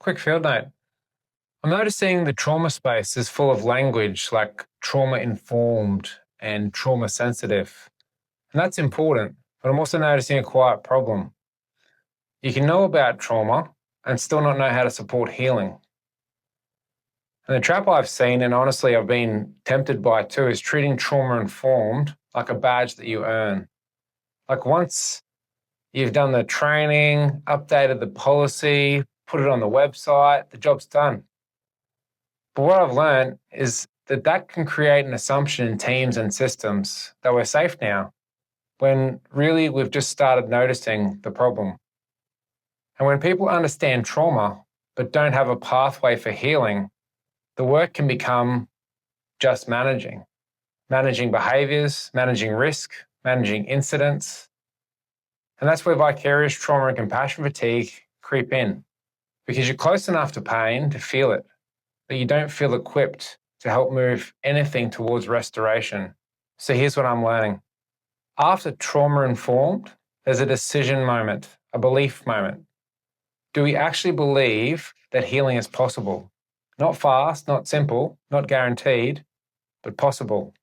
Quick field note. I'm noticing the trauma space is full of language like trauma-informed and trauma-sensitive. And that's important, but I'm also noticing a quiet problem. You can know about trauma and still not know how to support healing. And the trap I've seen, and honestly I've been tempted by too, is treating trauma-informed like a badge that you earn. Like once you've done the training, updated the policy, put it on the website, the job's done. But what I've learned is that can create an assumption in teams and systems that we're safe now, when really we've just started noticing the problem. And when people understand trauma but don't have a pathway for healing, the work can become just managing behaviors, managing risk, managing incidents. And that's where vicarious trauma and compassion fatigue creep in, because you're close enough to pain to feel it, but you don't feel equipped to help move anything towards restoration. So here's what I'm learning. After trauma-informed, there's a decision moment, a belief moment. Do we actually believe that healing is possible? Not fast, not simple, not guaranteed, but possible.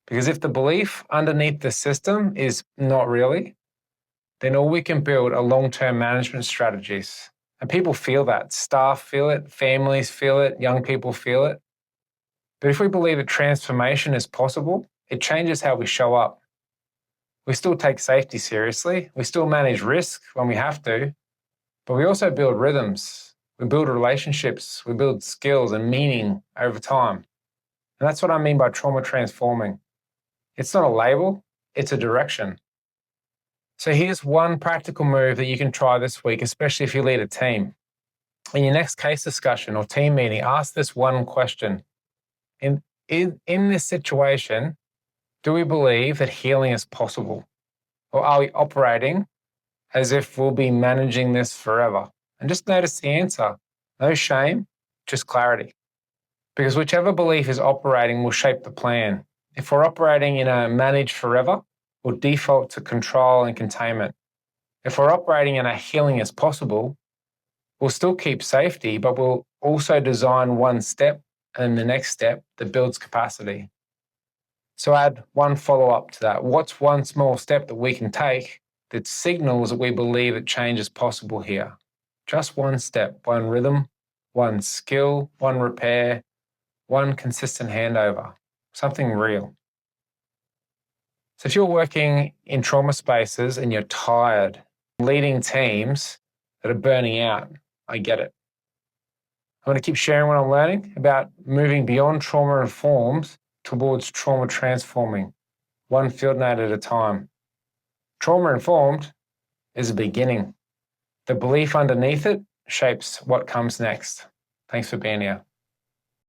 Because if the belief underneath the system is not really, then all we can build are long-term management strategies. And people feel that. Staff feel it, families feel it, young people feel it. But if we believe that transformation is possible, it changes how we show up. We still take safety seriously. We still manage risk when we have to. But we also build rhythms. We build relationships. We build skills and meaning over time. And that's what I mean by trauma transforming. It's not a label, it's a direction. So here's one practical move that you can try this week, especially if you lead a team. In your next case discussion or team meeting, ask this one question. In this situation, do we believe that healing is possible? Or are we operating as if we'll be managing this forever? And just notice the answer. No shame, just clarity. Because whichever belief is operating will shape the plan. If we're operating in a manage forever, we'll default to control and containment. If we're operating in a healing is possible, we'll still keep safety, but we'll also design one step and the next step that builds capacity. So add one follow-up to that. What's one small step that we can take that signals that we believe that change is possible here? Just one step, one rhythm, one skill, one repair, one consistent handover, something real. So if you're working in trauma spaces and you're tired, leading teams that are burning out, I get it. I'm going to keep sharing what I'm learning about moving beyond trauma-informed towards trauma transforming, one field note at a time. Trauma-informed is a beginning. The belief underneath it shapes what comes next. Thanks for being here.